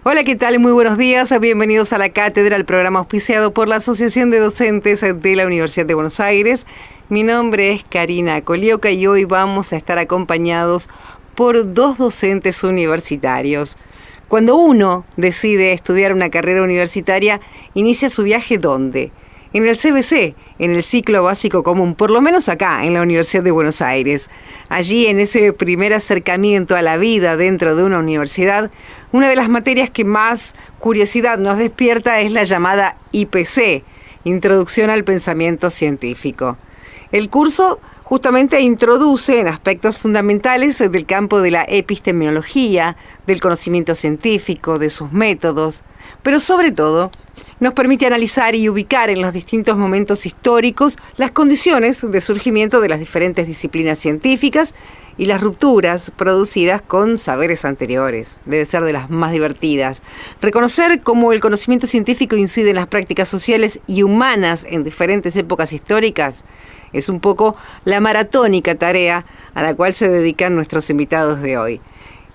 Hola, ¿qué tal? Muy buenos días. Bienvenidos a la cátedra, el programa auspiciado por la Asociación de Docentes de la Universidad de Buenos Aires. Mi nombre es Karina Colioca y hoy vamos a estar acompañados por dos docentes universitarios. Cuando uno decide estudiar una carrera universitaria, inicia su viaje ¿dónde? En el CBC, en el ciclo básico común, por lo menos acá, en la Universidad de Buenos Aires. Allí, en ese primer acercamiento a la vida dentro de una universidad, una de las materias que más curiosidad nos despierta es la llamada IPC, Introducción al Pensamiento Científico. El curso justamente introduce en aspectos fundamentales del campo de la epistemología, del conocimiento científico, de sus métodos, pero sobre todo nos permite analizar y ubicar en los distintos momentos históricos las condiciones de surgimiento de las diferentes disciplinas científicas y las rupturas producidas con saberes anteriores. Debe ser de las más divertidas. Reconocer cómo el conocimiento científico incide en las prácticas sociales y humanas en diferentes épocas históricas es un poco la maratónica tarea a la cual se dedican nuestros invitados de hoy.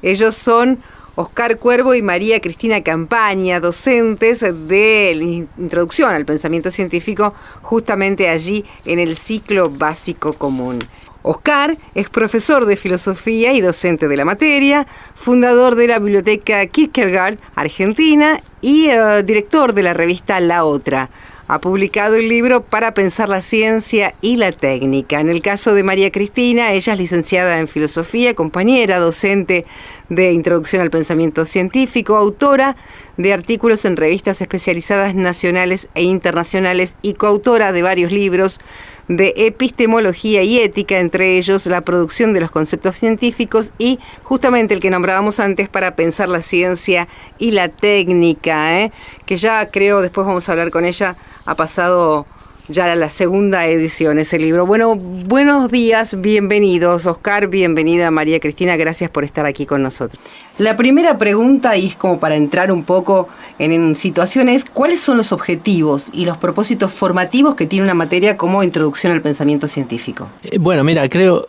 Ellos son Oscar Cuervo y María Cristina Campaña, docentes de Introducción al Pensamiento Científico, justamente allí en el ciclo básico común. Oscar es profesor de filosofía y docente de la materia, fundador de la Biblioteca Kierkegaard Argentina y director de la revista La Otra. Ha publicado el libro Para pensar la ciencia y la técnica. En el caso de María Cristina, ella es licenciada en filosofía, compañera, docente de Introducción al Pensamiento Científico, autora de artículos en revistas especializadas nacionales e internacionales y coautora de varios libros de epistemología y ética, entre ellos La producción de los conceptos científicos y justamente el que nombrábamos antes, Para pensar la ciencia y la técnica, que ya creo, después vamos a hablar con ella, ha pasado ya la segunda edición ese libro. Bueno, buenos días, bienvenidos. Oscar, bienvenida María Cristina, gracias por estar aquí con nosotros. La primera pregunta, y es como para entrar un poco en situaciones, ¿cuáles son los objetivos y los propósitos formativos que tiene una materia como Introducción al Pensamiento Científico? Bueno, mira, creo...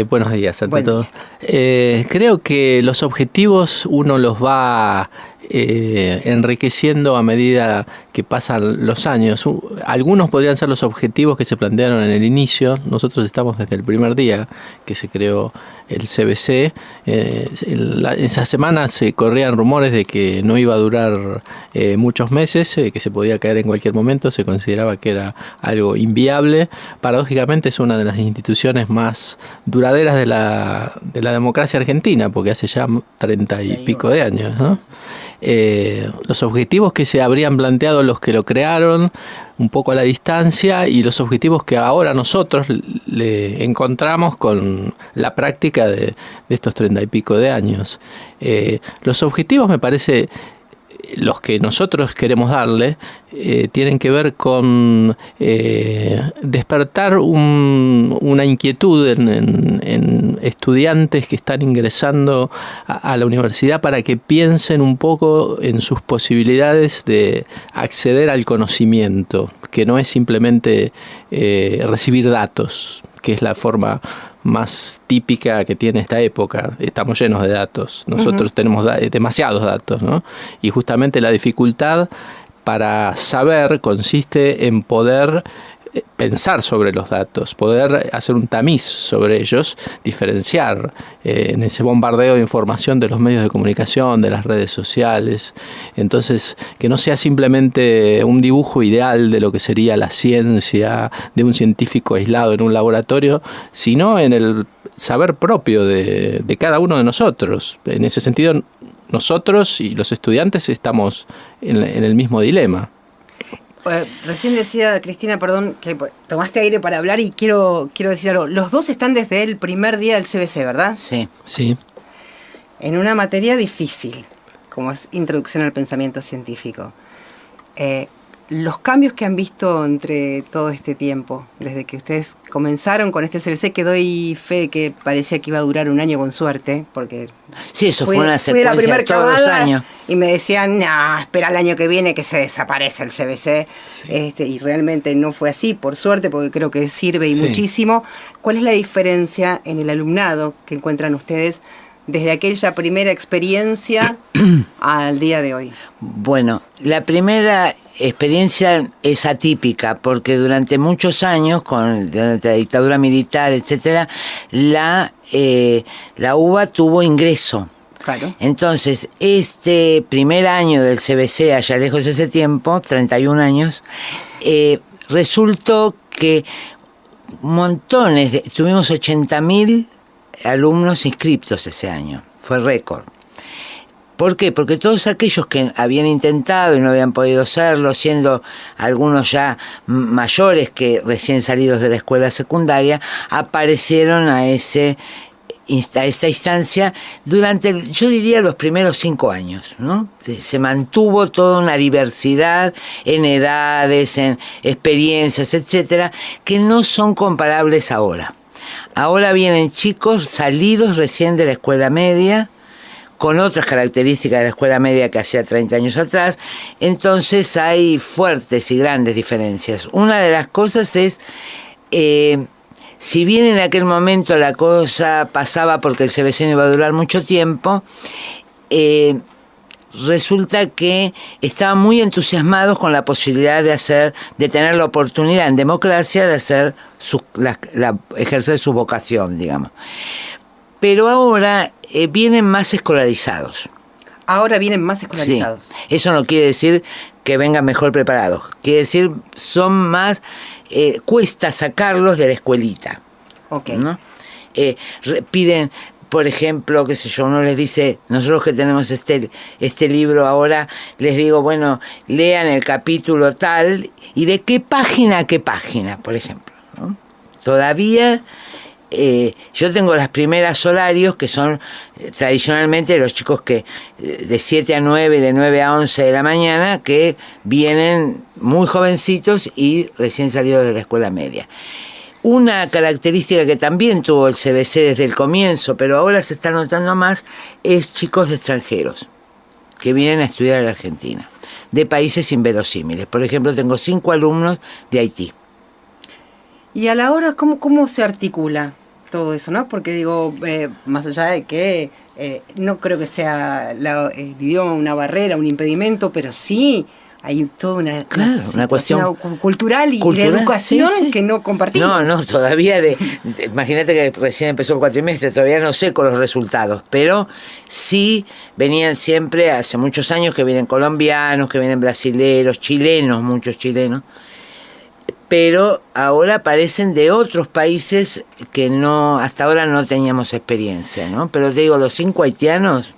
buenos días ante todo. Creo que los objetivos uno los va enriqueciendo a medida que pasan los años. Algunos podrían ser los objetivos que se plantearon en el inicio. Nosotros estamos desde el primer día que se creó el CBC. Esa semana se corrían rumores de que no iba a durar muchos meses, que se podía caer en cualquier momento. Se consideraba que era algo inviable. Paradójicamente es una de las instituciones más duraderas de la democracia argentina, porque hace ya 30 y pico de años, ¿no? Los objetivos que se habrían planteado los que lo crearon un poco a la distancia y los objetivos que ahora nosotros le encontramos con la práctica de estos 30 y pico de años. Los objetivos, me parece, los que nosotros queremos darle, tienen que ver con despertar una inquietud en estudiantes que están ingresando a la universidad para que piensen un poco en sus posibilidades de acceder al conocimiento, que no es simplemente recibir datos, que es la forma más típica que tiene esta época. Estamos llenos de datos. Nosotros tenemos demasiados datos, ¿no? Y justamente la dificultad para saber consiste en poder pensar sobre los datos, poder hacer un tamiz sobre ellos, diferenciar en ese bombardeo de información de los medios de comunicación, de las redes sociales. Entonces, que no sea simplemente un dibujo ideal de lo que sería la ciencia de un científico aislado en un laboratorio, sino en el saber propio de cada uno de nosotros. En ese sentido, nosotros y los estudiantes estamos en el mismo dilema. Recién decía Cristina, perdón, que tomaste aire para hablar y quiero decir algo. Los dos están desde el primer día del CBC, ¿verdad? Sí. Sí. En una materia difícil, como es Introducción al Pensamiento Científico. Los cambios que han visto entre todo este tiempo, desde que ustedes comenzaron con este CBC, que doy fe de que parecía que iba a durar un año con suerte, porque sí, eso fue una secuencia de todos los años. Y me decían, espera el año que viene que se desaparece el CBC. Sí. Y realmente no fue así, por suerte, porque creo que sirve y muchísimo. ¿Cuál es la diferencia en el alumnado que encuentran ustedes desde aquella primera experiencia al día de hoy? Bueno, la primera experiencia es atípica porque durante muchos años, durante la dictadura militar, etcétera, la UBA tuvo ingreso. Claro. Entonces, este primer año del CBC, allá lejos de ese tiempo, 31 años, resultó que tuvimos 80.000 alumnos inscriptos ese año, fue récord. ¿Por qué? Porque todos aquellos que habían intentado y no habían podido hacerlo, siendo algunos ya mayores que recién salidos de la escuela secundaria, aparecieron a esta instancia durante, yo diría, los primeros 5 años, ¿no? Se mantuvo toda una diversidad en edades, en experiencias, etcétera, que no son comparables ahora. Ahora vienen chicos salidos recién de la escuela media, con otras características de la escuela media que hacía 30 años atrás, entonces hay fuertes y grandes diferencias. Una de las cosas es, si bien en aquel momento la cosa pasaba porque el CBC no iba a durar mucho tiempo, resulta que estaban muy entusiasmados con la posibilidad de tener la oportunidad en democracia de hacer ejercer su vocación, digamos. Pero ahora vienen más escolarizados. Ahora vienen más escolarizados. Sí. Eso no quiere decir que vengan mejor preparados. Quiere decir, son más... cuesta sacarlos de la escuelita. Okay. ¿No? Piden, por ejemplo, qué sé yo, uno les dice, nosotros que tenemos este libro ahora, les digo, bueno, lean el capítulo tal, y de qué página a qué página, por ejemplo, ¿no? Todavía... yo tengo las primeras horarios que son tradicionalmente los chicos que de 7 a 9, de 9 a 11 de la mañana, que vienen muy jovencitos y recién salidos de la escuela media. Una característica que también tuvo el CBC desde el comienzo, pero ahora se está notando más, es chicos de extranjeros que vienen a estudiar a la Argentina, de países inverosímiles. Por ejemplo, tengo 5 alumnos de Haití. Y a la hora, ¿cómo se articula todo eso, no? Porque digo, más allá de que no creo que sea el idioma una barrera, un impedimento, pero sí hay toda una cuestión cultural y de educación, sí, que no compartimos. No, todavía imagínate que recién empezó el cuatrimestre, todavía no sé con los resultados, pero sí venían siempre, hace muchos años que vienen colombianos, que vienen brasileros, chilenos, muchos chilenos, pero ahora aparecen de otros países que hasta ahora no teníamos experiencia, ¿no? Pero te digo, los 5 haitianos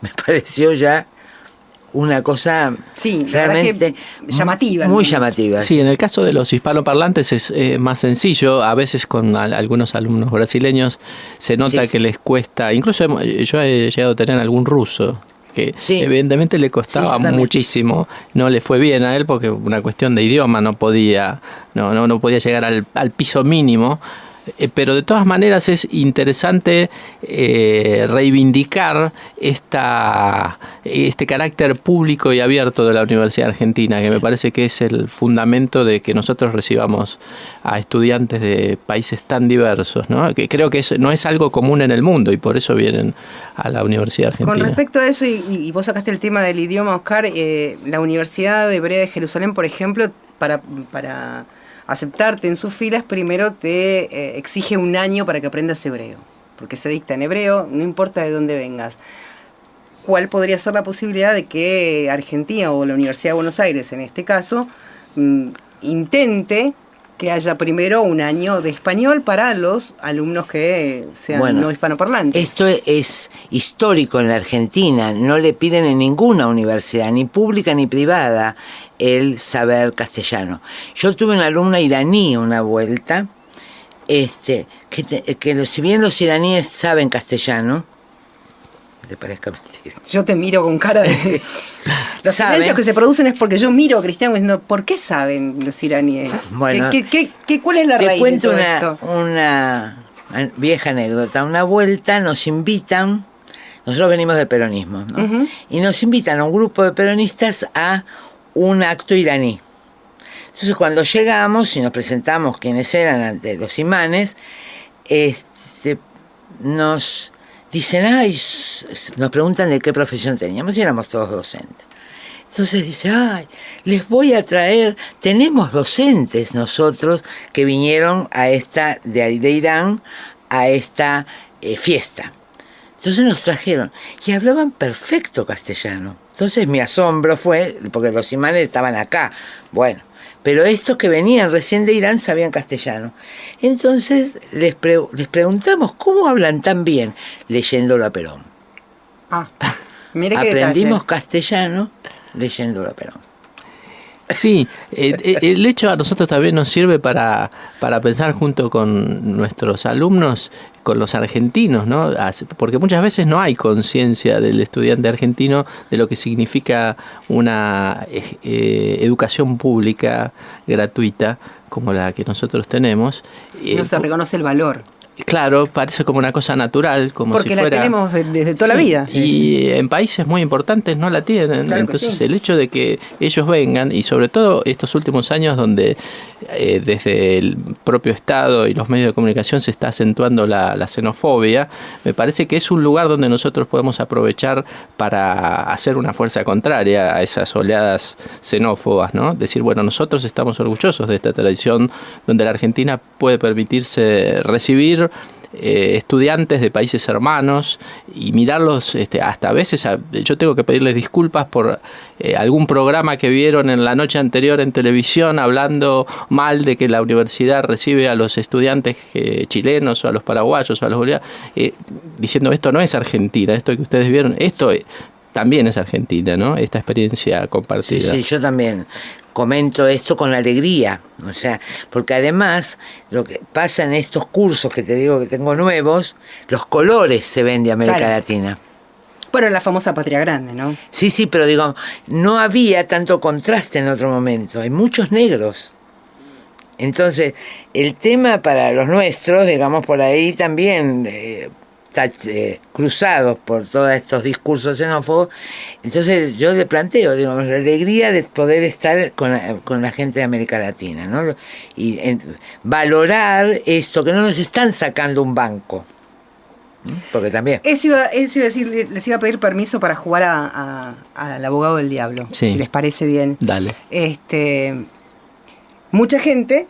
me pareció ya una cosa, sí, realmente llamativa. Muy llamativa. Sí, en el caso de los hispanoparlantes es más sencillo. A veces con algunos alumnos brasileños se nota que les cuesta. Incluso yo he llegado a tener algún ruso que evidentemente le costaba muchísimo. No le fue bien a él porque una cuestión de idioma no podía llegar al piso mínimo. Pero de todas maneras es interesante reivindicar este carácter público y abierto de la Universidad Argentina, que me parece que es el fundamento de que nosotros recibamos a estudiantes de países tan diversos, ¿no? Que creo que no es algo común en el mundo y por eso vienen a la Universidad Argentina. Con respecto a eso, y vos sacaste el tema del idioma, Oscar, la Universidad Hebrea de Jerusalén, por ejemplo, para aceptarte en sus filas, primero te exige un año para que aprendas hebreo, porque se dicta en hebreo, no importa de dónde vengas. ¿Cuál podría ser la posibilidad de que Argentina o la Universidad de Buenos Aires, en este caso, intente que haya primero un año de español para los alumnos que sean no hispanoparlantes? Esto es histórico en la Argentina. No le piden en ninguna universidad, ni pública ni privada, el saber castellano. Yo tuve una alumna iraní una vuelta, que si bien los iraníes saben castellano, te parezca mentira. Yo te miro con cara de... Los silencios que se producen es porque yo miro a Cristian diciendo, ¿por qué saben los iraníes? Bueno, ¿cuál es la raíz te cuento de todo esto? una vieja anécdota. Una vuelta nos invitan, nosotros venimos del peronismo, ¿no? Uh-huh. Y nos invitan a un grupo de peronistas a un acto iraní. Entonces cuando llegamos y nos presentamos quiénes eran ante los imanes, nos dicen, ay, nos preguntan de qué profesión teníamos y éramos todos docentes. Entonces dice, ay, les voy a traer, tenemos docentes nosotros que vinieron a esta, de Irán, a esta fiesta. Entonces nos trajeron y hablaban perfecto castellano. Entonces mi asombro fue, porque los imanes estaban acá, bueno, pero estos que venían recién de Irán sabían castellano. Entonces les preguntamos, ¿cómo hablan tan bien? Leyéndolo a Perón. Mire qué aprendimos detalle. Castellano leyéndolo a Perón. Sí, el hecho a nosotros también nos sirve para pensar junto con nuestros alumnos, con los argentinos, ¿no? Porque muchas veces no hay conciencia del estudiante argentino de lo que significa una educación pública gratuita como la que nosotros tenemos. No se reconoce el valor. Claro, parece como una cosa natural, como porque si fuera... la tenemos desde toda la vida. Y en países muy importantes no la tienen. Claro. Entonces sí. El hecho de que ellos vengan, y sobre todo estos últimos años donde desde el propio Estado y los medios de comunicación se está acentuando la xenofobia, me parece que es un lugar donde nosotros podemos aprovechar para hacer una fuerza contraria a esas oleadas xenófobas, ¿no? Decir, bueno, nosotros estamos orgullosos de esta tradición donde la Argentina puede permitirse recibir estudiantes de países hermanos y mirarlos hasta a veces yo tengo que pedirles disculpas por algún programa que vieron en la noche anterior en televisión hablando mal de que la universidad recibe a los estudiantes chilenos o a los paraguayos o a los bolivianos, diciendo esto no es Argentina, esto que ustedes vieron, esto también es Argentina, ¿no? Esta experiencia compartida. Sí, yo también comento esto con alegría, o sea, porque además lo que pasa en estos cursos que te digo que tengo nuevos, los colores se ven de América Latina. Bueno, la famosa Patria Grande, ¿no? Sí, pero digo, no había tanto contraste en otro momento, hay muchos negros. Entonces, el tema para los nuestros, digamos, por ahí también... cruzados por todos estos discursos xenófobos, entonces yo le planteo, digo, la alegría de poder estar con la gente de América Latina, ¿no? Y valorar esto, que no nos están sacando un banco, porque también... Eso iba a decir, les iba a pedir permiso para jugar al abogado del diablo, sí. Si les parece bien. Dale. Mucha gente...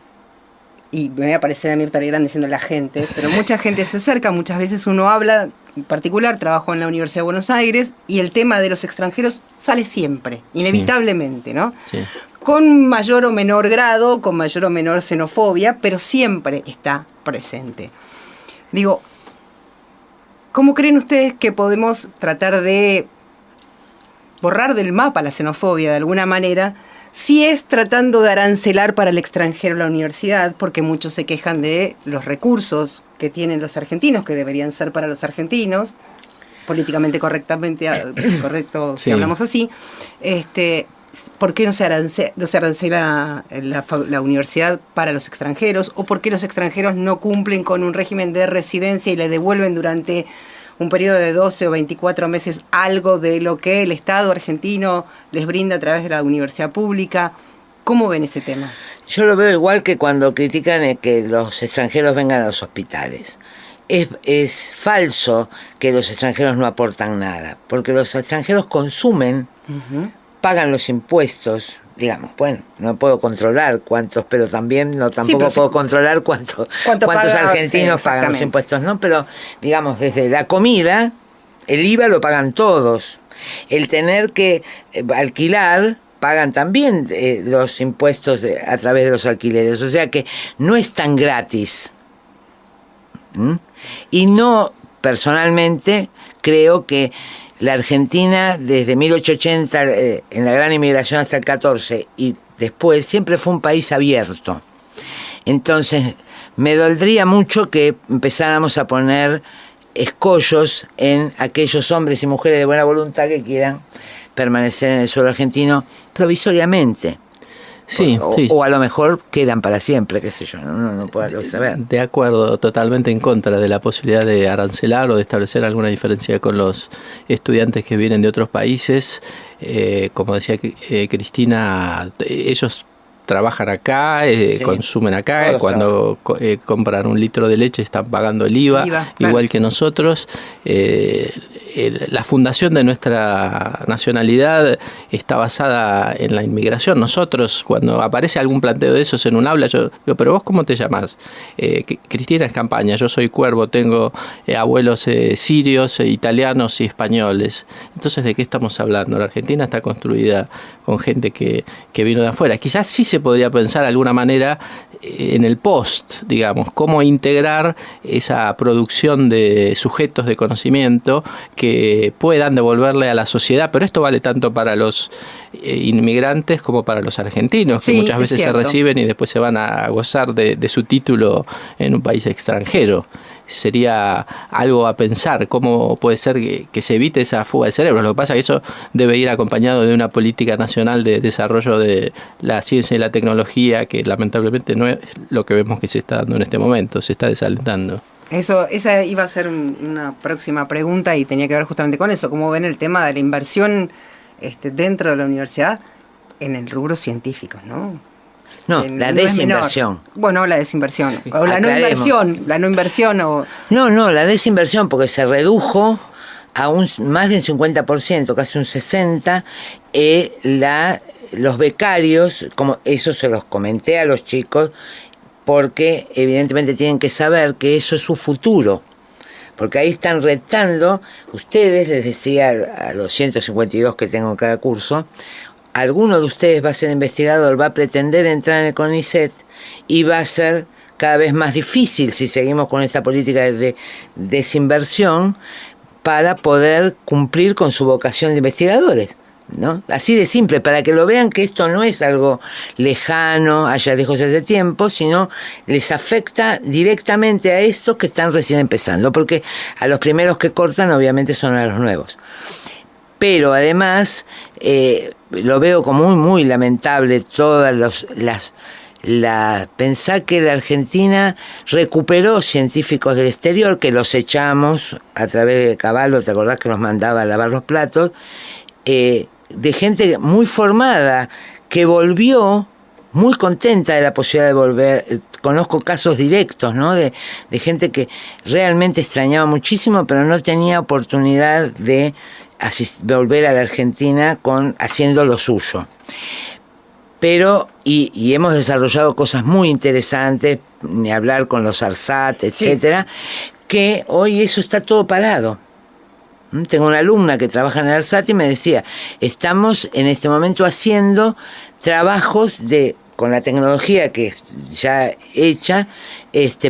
Y me voy a aparecer a Mirta Legrand diciendo la gente, pero mucha gente se acerca, muchas veces uno habla, en particular trabajo en la Universidad de Buenos Aires, y el tema de los extranjeros sale siempre, inevitablemente, ¿no? Sí. Con mayor o menor grado, con mayor o menor xenofobia, pero siempre está presente. Digo, ¿cómo creen ustedes que podemos tratar de borrar del mapa la xenofobia de alguna manera? Si es tratando de arancelar para el extranjero la universidad, porque muchos se quejan de los recursos que tienen los argentinos, que deberían ser para los argentinos, políticamente correcto si hablamos así. ¿Por qué no se arancela la universidad para los extranjeros? ¿O por qué los extranjeros no cumplen con un régimen de residencia y le devuelven durante un periodo de 12 o 24 meses algo de lo que el Estado argentino les brinda a través de la universidad pública? ¿Cómo ven ese tema? Yo lo veo igual que cuando critican que los extranjeros vengan a los hospitales. Es falso que los extranjeros no aportan nada, porque los extranjeros consumen, pagan los impuestos, digamos, bueno, no puedo controlar cuántos, pero también tampoco puedo controlar cuántos argentinos pagan los impuestos, ¿no? Pero, digamos, desde la comida, el IVA lo pagan todos. El tener que alquilar, pagan también los impuestos a través de los alquileres. O sea que no es tan gratis. Y no, personalmente, creo que la Argentina, desde 1880, en la gran inmigración hasta el 14, y después, siempre fue un país abierto. Entonces, me doldría mucho que empezáramos a poner escollos en aquellos hombres y mujeres de buena voluntad que quieran permanecer en el suelo argentino provisoriamente. Sí, o a lo mejor quedan para siempre, qué sé yo, no puedo saber. De acuerdo, totalmente en contra de la posibilidad de arancelar o de establecer alguna diferencia con los estudiantes que vienen de otros países. Como decía Cristina, ellos trabajan acá, consumen acá, todos cuando compran un litro de leche están pagando el IVA igual claro. que nosotros. La fundación de nuestra nacionalidad está basada en la inmigración. Nosotros, cuando aparece algún planteo de esos en un aula, yo digo, pero vos ¿cómo te llamás? Cristina Escampaña, yo soy Cuervo, tengo abuelos sirios, italianos y españoles. Entonces, ¿de qué estamos hablando? La Argentina está construida con gente que vino de afuera. Quizás sí se podría pensar de alguna manera en el post, digamos, cómo integrar esa producción de sujetos de conocimiento que puedan devolverle a la sociedad, pero esto vale tanto para los inmigrantes como para los argentinos, que muchas veces se reciben y después se van a gozar de su título en un país extranjero. Sería algo a pensar, cómo puede ser que se evite esa fuga de cerebros. Lo que pasa es que eso debe ir acompañado de una política nacional de desarrollo de la ciencia y la tecnología, que lamentablemente no es lo que vemos que se está dando en este momento, se está desalentando. Esa iba a ser una próxima pregunta y tenía que ver justamente con eso. ¿Cómo ven el tema de la inversión dentro de la universidad en el rubro científico, no? No, la desinversión. Bueno, la desinversión. Sí. O la no inversión. La no inversión o... No, la desinversión, porque se redujo a más de un 50%, casi un 60%, los becarios, como eso se los comenté a los chicos, porque evidentemente tienen que saber que eso es su futuro. Porque ahí están retando, ustedes, les decía a los 152 que tengo en cada curso, alguno de ustedes va a ser investigador, va a pretender entrar en el CONICET y va a ser cada vez más difícil si seguimos con esta política de desinversión para poder cumplir con su vocación de investigadores, ¿no? Así de simple, para que lo vean que esto no es algo lejano, allá lejos hace tiempo, sino les afecta directamente a estos que están recién empezando, porque a los primeros que cortan obviamente son a los nuevos. Pero además lo veo como muy, muy lamentable todas pensar que la Argentina recuperó científicos del exterior, que los echamos a través de Cavallo, ¿te acordás que nos mandaba a lavar los platos? De gente muy formada, que volvió muy contenta de la posibilidad de volver. Conozco casos directos, ¿no? De gente que realmente extrañaba muchísimo, pero no tenía oportunidad de volver a la Argentina haciendo lo suyo. Pero, y hemos desarrollado cosas muy interesantes, ni hablar con los ARSAT, etcétera, que hoy eso está todo parado. Tengo una alumna que trabaja en el ARSAT y me decía, estamos en este momento haciendo trabajos con la tecnología que ya hecha,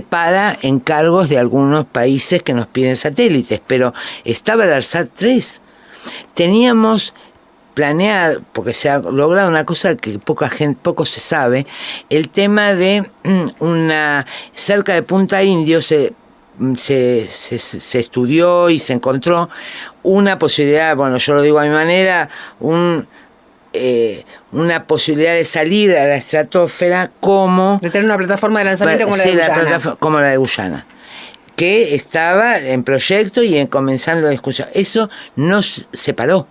para encargos de algunos países que nos piden satélites, pero estaba el ARSAT 3. Teníamos planeado, porque se ha logrado una cosa que poco se sabe, el tema de cerca de Punta Indio se estudió y se encontró una posibilidad, bueno, yo lo digo a mi manera, una posibilidad de salir a la estratosfera de tener una plataforma de lanzamiento como la de Guyana. Como la de Guyana, que estaba en proyecto y comenzando la discusión. Eso no se paró.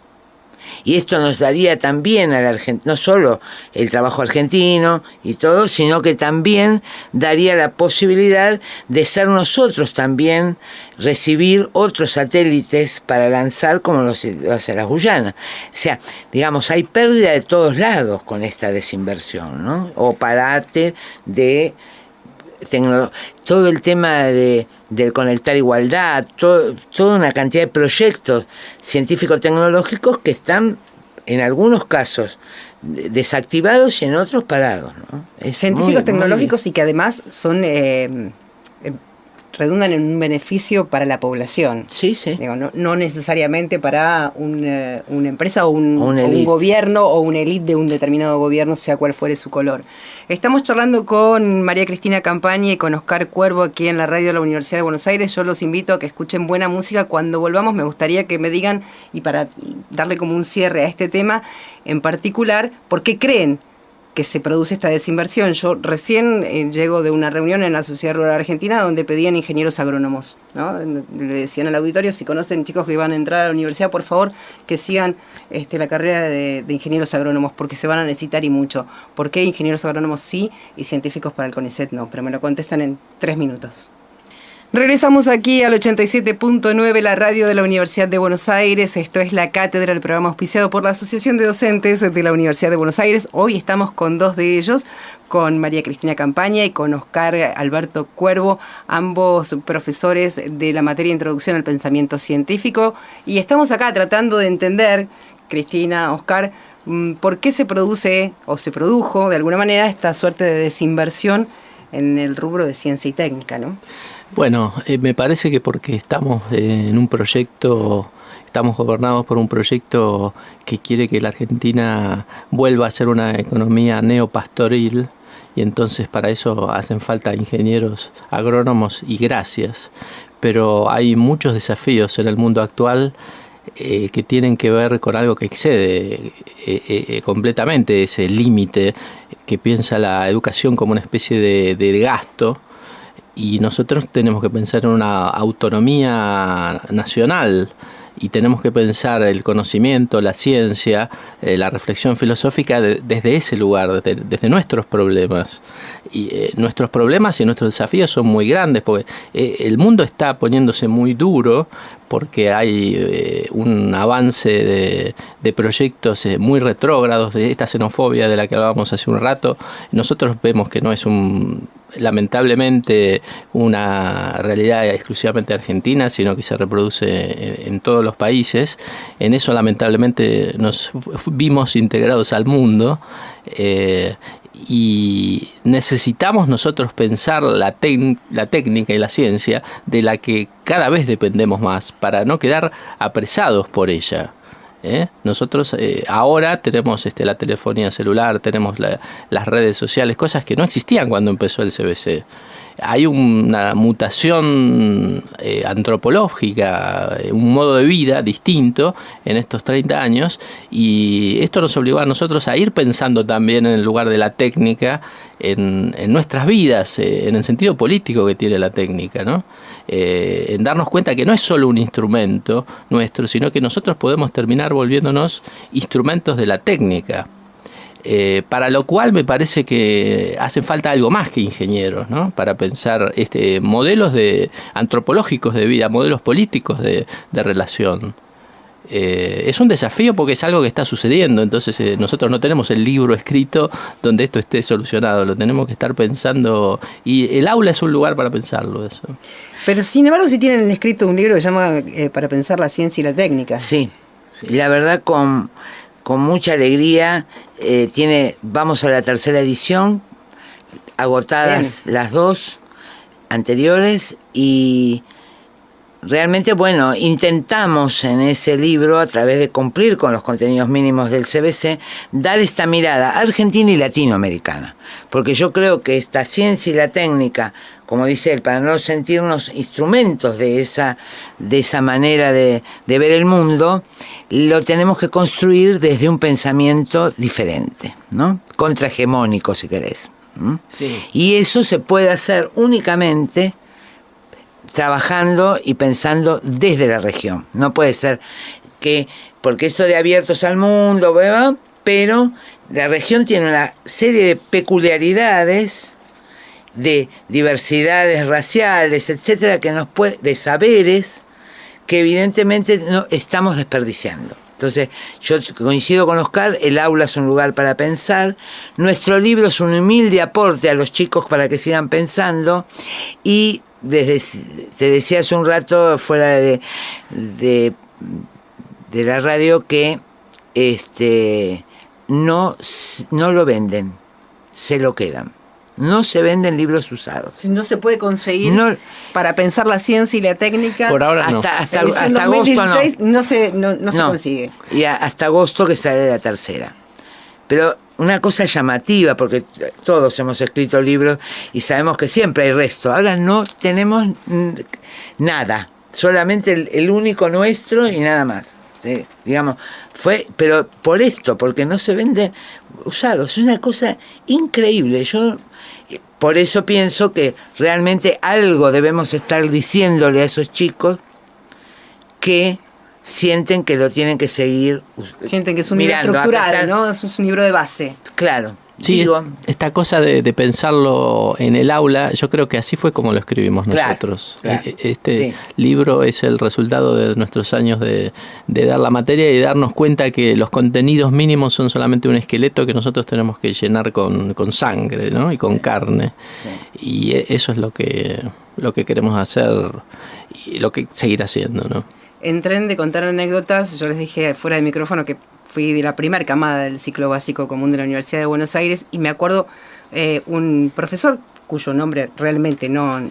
Y esto nos daría también a la Argentina, no solo el trabajo argentino y todo, sino que también daría la posibilidad de ser nosotros también, recibir otros satélites para lanzar como lo hace la Guyana. O sea, digamos, hay pérdida de todos lados con esta desinversión, ¿no? O parate de todo el tema del conectar igualdad, toda una cantidad de proyectos científico-tecnológicos que están en algunos casos desactivados y en otros parados, ¿no? Científicos tecnológicos y que además son redundan en un beneficio para la población. Sí, sí. Digo, no necesariamente para una empresa o un gobierno o una élite de un determinado gobierno, sea cual fuere su color. Estamos charlando con María Cristina Campaña y con Oscar Cuervo aquí en la radio de la Universidad de Buenos Aires. Yo los invito a que escuchen buena música. Cuando volvamos me gustaría que me digan, y para darle como un cierre a este tema en particular, ¿por qué creen que se produce esta desinversión. Yo recién llego de una reunión en la Sociedad Rural Argentina donde pedían ingenieros agrónomos, ¿no? Le decían al auditorio, si conocen chicos que van a entrar a la universidad, por favor, que sigan la carrera de ingenieros agrónomos, porque se van a necesitar y mucho. ¿Por qué ingenieros agrónomos sí y científicos para el CONICET no? Pero me lo contestan en 3 minutos. Regresamos aquí al 87.9, la radio de la Universidad de Buenos Aires. Esto es La Cátedra, el programa auspiciado por la Asociación de Docentes de la Universidad de Buenos Aires. Hoy estamos con 2 de ellos, con María Cristina Campaña y con Oscar Alberto Cuervo, ambos profesores de la materia Introducción al Pensamiento Científico. Y estamos acá tratando de entender, Cristina, Oscar, por qué se produce o se produjo de alguna manera esta suerte de desinversión en el rubro de ciencia y técnica, ¿no? Bueno, me parece que porque estamos en un proyecto, estamos gobernados por un proyecto que quiere que la Argentina vuelva a ser una economía neopastoril, y entonces para eso hacen falta ingenieros agrónomos y gracias. Pero hay muchos desafíos en el mundo actual que tienen que ver con algo que excede completamente ese límite que piensa la educación como una especie de gasto. Y nosotros tenemos que pensar en una autonomía nacional y tenemos que pensar el conocimiento, la ciencia, la reflexión filosófica desde ese lugar, desde nuestros problemas. Y nuestros problemas y nuestros desafíos son muy grandes porque el mundo está poniéndose muy duro porque hay un avance de proyectos muy retrógrados, de esta xenofobia de la que hablábamos hace un rato. Nosotros vemos que no es lamentablemente una realidad exclusivamente argentina, sino que se reproduce en todos los países. En eso lamentablemente nos vimos integrados al mundo, y necesitamos nosotros pensar la técnica y la ciencia de la que cada vez dependemos más para no quedar apresados por ella. Nosotros ahora tenemos la telefonía celular, tenemos las redes sociales, cosas que no existían cuando empezó el CBC. Hay una mutación antropológica, un modo de vida distinto en estos 30 años, y esto nos obligó a nosotros a ir pensando también en el lugar de la técnica en nuestras vidas, en el sentido político que tiene la técnica, ¿no? En darnos cuenta que no es solo un instrumento nuestro, sino que nosotros podemos terminar volviéndonos instrumentos de la técnica. Para lo cual me parece que hacen falta algo más que ingenieros, ¿no? Para pensar modelos antropológicos de vida, modelos políticos de relación. Es un desafío porque es algo que está sucediendo, entonces nosotros no tenemos el libro escrito donde esto esté solucionado, lo tenemos que estar pensando, y el aula es un lugar para pensarlo eso. Pero sin embargo sí tienen escrito un libro que se llama Para pensar la ciencia y la técnica. Sí, la verdad con mucha alegría. Vamos a la 3ª edición, agotadas bien las 2 anteriores, y realmente, bueno, intentamos en ese libro, a través de cumplir con los contenidos mínimos del CBC, dar esta mirada argentina y latinoamericana, porque yo creo que esta ciencia y la técnica, como dice él, para no sentirnos instrumentos de esa manera de ver el mundo, lo tenemos que construir desde un pensamiento diferente, ¿no? Contrahegemónico, si querés. Sí. Y eso se puede hacer únicamente trabajando y pensando desde la región. No puede ser porque esto de abiertos al mundo, ¿verdad? Pero la región tiene una serie de peculiaridades, de diversidades raciales, etcétera, de saberes que evidentemente no estamos desperdiciando. Entonces, yo coincido con Oscar, el aula es un lugar para pensar, nuestro libro es un humilde aporte a los chicos para que sigan pensando, y te decía hace un rato fuera de la radio que no lo venden, se lo quedan. No se venden libros usados. No se puede conseguir para pensar la ciencia y la técnica. Por ahora no. Hasta agosto no se consigue. Y hasta agosto que sale la 3ª. Pero una cosa llamativa, porque todos hemos escrito libros y sabemos que siempre hay resto. Ahora no tenemos nada, solamente el único nuestro y nada más. ¿sí? Digamos, pero por esto, porque no se venden usados, es una cosa increíble. Yo por eso pienso que realmente algo debemos estar diciéndole a esos chicos que sienten que lo tienen que seguir. Sienten que es un libro estructurado, ¿no? Es un libro de base. Claro. Sí, esta cosa de pensarlo en el aula, yo creo que así fue como lo escribimos nosotros. Claro, este libro es el resultado de nuestros años de dar la materia y darnos cuenta que los contenidos mínimos son solamente un esqueleto que nosotros tenemos que llenar con sangre, ¿no? Y con carne. Y eso es lo que queremos hacer y lo que seguir haciendo, ¿no? En Tren de Contar Anécdotas, yo les dije fuera de micrófono que fui de la primera camada del ciclo básico común de la Universidad de Buenos Aires y me acuerdo un profesor cuyo nombre realmente no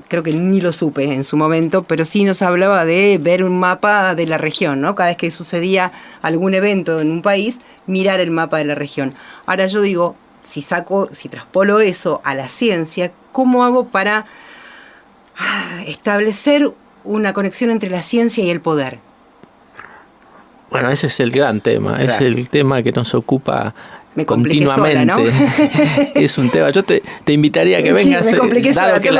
creo que ni lo supe en su momento, pero sí nos hablaba de ver un mapa de la región, ¿no? Cada vez que sucedía algún evento en un país, mirar el mapa de la región. Ahora yo digo, si traspolo eso a la ciencia, ¿cómo hago para establecer una conexión entre la ciencia y el poder? Bueno, ese es el gran tema, claro. Es el tema que nos ocupa continuamente. Sola, ¿no? Es un tema. Yo te invitaría a que vengas. Me compliqué dado sola, que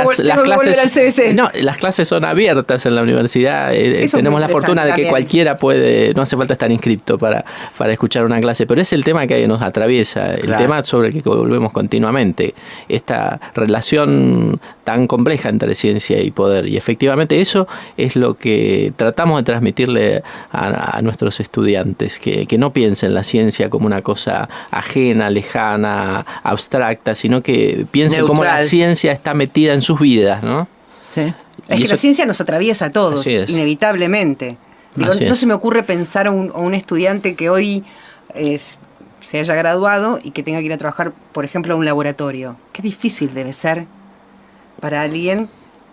las clases son abiertas en la universidad. Tenemos la fortuna de que cualquiera puede, no hace falta estar inscripto para escuchar una clase, pero es el tema que nos atraviesa, el tema sobre el que volvemos continuamente. Esta relación tan compleja entre ciencia y poder. Y efectivamente eso es lo que tratamos de transmitirle a nuestros estudiantes, que no piensen la ciencia como una cosa ajena, lejana, abstracta, sino que piensen neutral, cómo la ciencia está metida en sus vidas, ¿no? Sí. Es que la ciencia nos atraviesa a todos, inevitablemente. Digo, no se me ocurre pensar a un estudiante que hoy se haya graduado y que tenga que ir a trabajar, por ejemplo, a un laboratorio. Qué difícil debe ser para alguien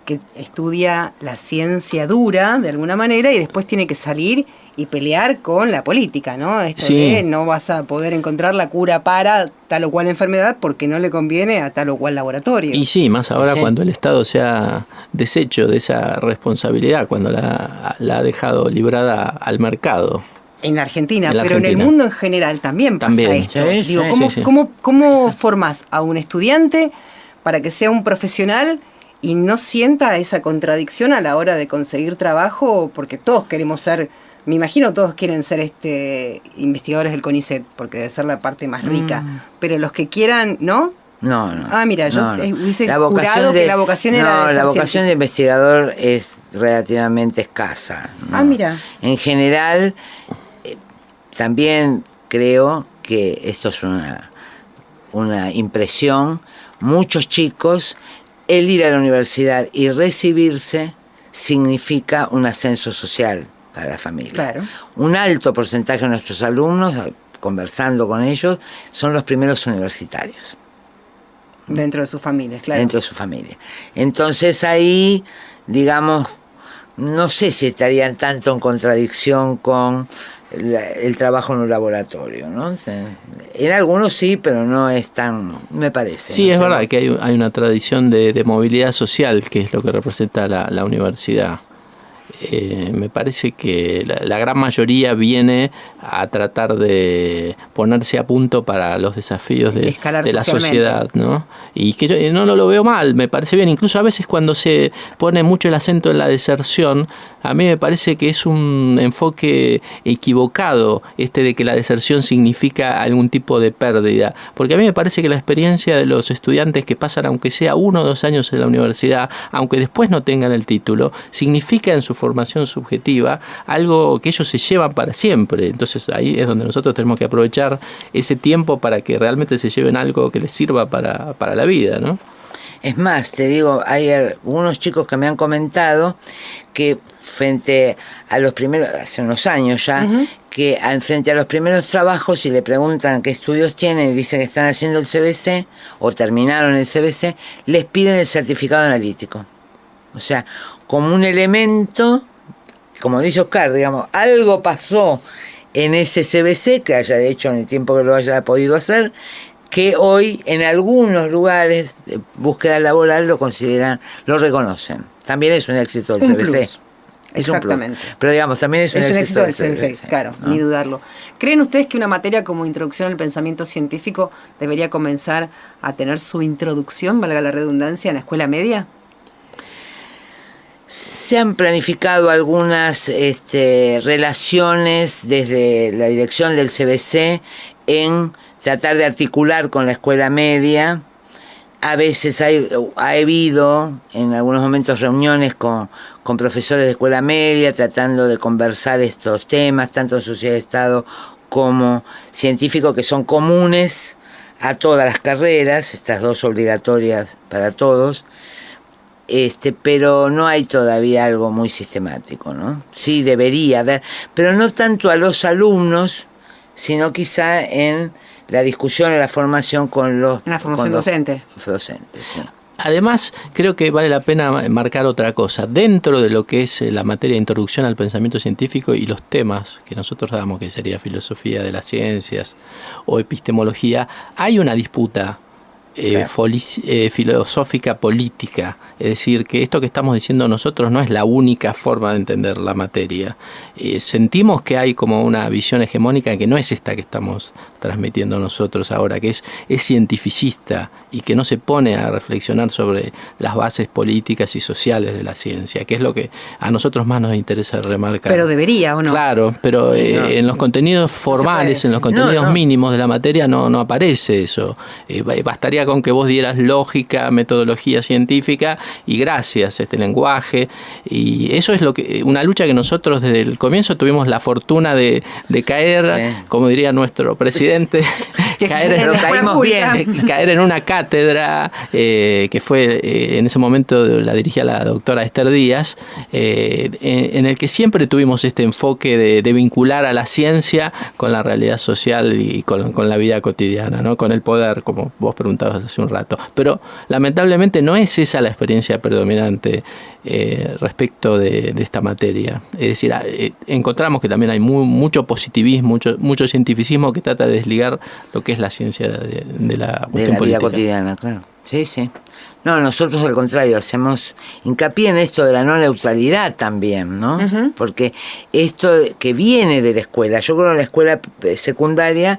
que estudia la ciencia dura, de alguna manera, y después tiene que salir y pelear con la política, ¿no? Esto de no vas a poder encontrar la cura para tal o cual enfermedad porque no le conviene a tal o cual laboratorio. Y sí, más ahora cuando el Estado se ha deshecho de esa responsabilidad, cuando la ha dejado librada al mercado. En la Argentina, pero en el mundo en general también pasa esto. Digo, ¿cómo formás a un estudiante para que sea un profesional y no sienta esa contradicción a la hora de conseguir trabajo? Porque todos queremos ser, me imagino todos quieren ser investigadores del CONICET, porque debe ser la parte más rica, pero los que quieran, ¿no? No. Ah, mira, yo hubiese jurado que la vocación era de la vocación de investigador es relativamente escasa, ¿no? Ah, mira. En general, también creo que esto es una impresión. Muchos chicos, el ir a la universidad y recibirse significa un ascenso social para la familia. Claro. Un alto porcentaje de nuestros alumnos, conversando con ellos, son los primeros universitarios. Dentro de sus familias, claro. Dentro de su familia. Entonces ahí, digamos, no sé si estarían tanto en contradicción con el trabajo en un laboratorio, ¿no? En algunos sí, pero no es tan, me parece. Sí, ¿no? Es verdad que hay una tradición de movilidad social, que es lo que representa la universidad. Me parece que la gran mayoría viene a tratar de ponerse a punto para los desafíos de la sociedad, ¿no? Y que yo no lo veo mal, me parece bien. Incluso a veces cuando se pone mucho el acento en la deserción, a mí me parece que es un enfoque equivocado de que la deserción significa algún tipo de pérdida. Porque a mí me parece que la experiencia de los estudiantes que pasan, aunque sea 1 o 2 años en la universidad, aunque después no tengan el título, significa en su formación subjetiva algo que ellos se llevan para siempre. Entonces ahí es donde nosotros tenemos que aprovechar ese tiempo para que realmente se lleven algo que les sirva para la vida, ¿no? Es más, te digo, hay algunos chicos que me han comentado que frente a los primeros, hace unos años ya, que frente a los primeros trabajos, si le preguntan qué estudios tienen y dicen que están haciendo el CBC o terminaron el CBC, les piden el certificado analítico. O sea, como un elemento, como dice Oscar, digamos, algo pasó en ese CBC, que haya hecho en el tiempo que lo haya podido hacer, que hoy en algunos lugares de búsqueda laboral lo consideran, lo reconocen. También es un éxito del CBC. Plus. Exactamente. Pero digamos, también es un éxito del CBC, claro, ¿no? Ni dudarlo. ¿Creen ustedes que una materia como introducción al pensamiento científico debería comenzar a tener su introducción, valga la redundancia, en la escuela media? Se han planificado algunas relaciones desde la dirección del CBC en tratar de articular con la escuela media. A veces ha habido en algunos momentos reuniones con profesores de escuela media tratando de conversar estos temas, tanto de sociedad de Estado como científico, que son comunes a todas las carreras, estas dos obligatorias para todos. Pero no hay todavía algo muy sistemático, ¿no? Sí debería haber, pero no tanto a los alumnos, sino quizá en la discusión, en la formación con los... En la formación docente. Docentes, sí. Además, creo que vale la pena marcar otra cosa. Dentro de lo que es la materia de introducción al pensamiento científico y los temas que nosotros damos, que sería filosofía de las ciencias o epistemología, hay una disputa filosófica política, es decir, que esto que estamos diciendo nosotros no es la única forma de entender la materia. Sentimos que hay como una visión hegemónica que no es esta que estamos transmitiendo nosotros ahora, que es cientificista y que no se pone a reflexionar sobre las bases políticas y sociales de la ciencia, que es lo que a nosotros más nos interesa remarcar. Pero debería, ¿o no? Claro, pero en los contenidos formales, en los contenidos mínimos de la materia no aparece eso. Bastaría con que vos dieras lógica, metodología científica y gracias, este lenguaje, y eso es una lucha que nosotros desde el comienzo tuvimos la fortuna de caer, como diría nuestro presidente, caer en una cátedra que fue en ese momento la dirigía la doctora Esther Díaz, en el que siempre tuvimos este enfoque de vincular a la ciencia con la realidad social y con la vida cotidiana, ¿no? Con el poder, como vos preguntabas hace un rato. Pero lamentablemente no es esa la experiencia predominante respecto de esta materia. Es decir, encontramos que también hay mucho positivismo, mucho cientificismo que trata de desligar lo que es la ciencia de la cuestión política. Vida cotidiana, claro. Sí, sí. No, nosotros al contrario, hacemos hincapié en esto de la no neutralidad también, ¿no? Uh-huh. Porque esto que viene de la escuela, yo creo que en la escuela secundaria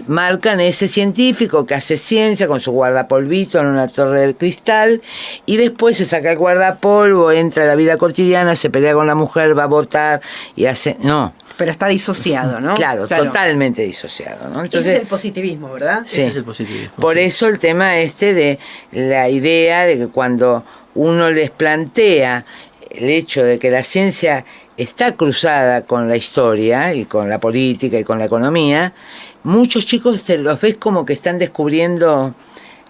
marcan ese científico que hace ciencia con su guardapolvito en una torre de cristal y después se saca el guardapolvo, entra a la vida cotidiana, se pelea con la mujer, va a votar y hace... No. Pero está disociado, ¿no? Claro, totalmente disociado, ¿no? Entonces, ese es el positivismo, ¿verdad? Sí. Ese es el positivismo. Por eso el tema de la idea de que cuando uno les plantea el hecho de que la ciencia está cruzada con la historia y con la política y con la economía, muchos chicos los ves como que están descubriendo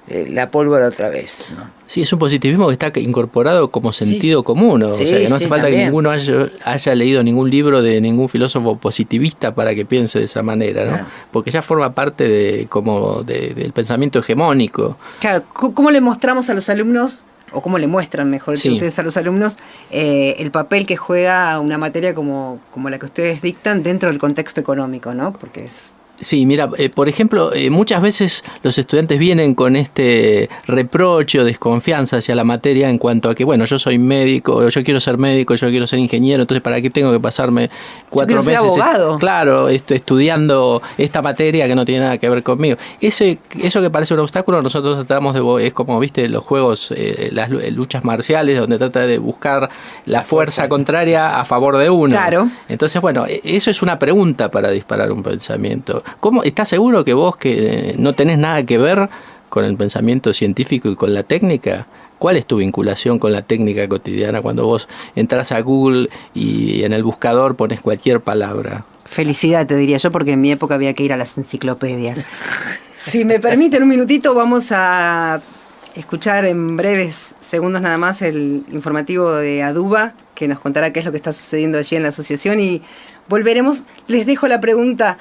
la pólvora otra vez, ¿no? Sí, es un positivismo que está incorporado como sentido común, o sea, que no hace falta también que ninguno haya leído ningún libro de ningún filósofo positivista para que piense de esa manera, ¿no? Porque ya forma parte del pensamiento hegemónico. Claro, ¿cómo le mostramos a los alumnos, o cómo le muestran, mejor dicho, ustedes a los alumnos, el papel que juega una materia como la que ustedes dictan dentro del contexto económico, ¿no? Porque es... Sí, mira, por ejemplo, muchas veces los estudiantes vienen con este reproche o desconfianza hacia la materia en cuanto a que, bueno, yo soy médico, yo quiero ser médico, yo quiero ser ingeniero, entonces ¿para qué tengo que pasarme 4 meses? Ser abogado. Claro, estudiando esta materia que no tiene nada que ver conmigo. Eso que parece un obstáculo, nosotros tratamos es como, viste, los juegos, las luchas marciales, donde trata de buscar la fuerza contraria a favor de uno. Claro. Entonces, bueno, eso es una pregunta para disparar un pensamiento. ¿Estás seguro que vos que no tenés nada que ver con el pensamiento científico y con la técnica? ¿Cuál es tu vinculación con la técnica cotidiana cuando vos entras a Google y en el buscador pones cualquier palabra? Felicidad, te diría yo, porque en mi época había que ir a las enciclopedias. Si me permiten un minutito, vamos a escuchar en breves segundos nada más el informativo de Aduba, que nos contará qué es lo que está sucediendo allí en la asociación, y volveremos. Les dejo la pregunta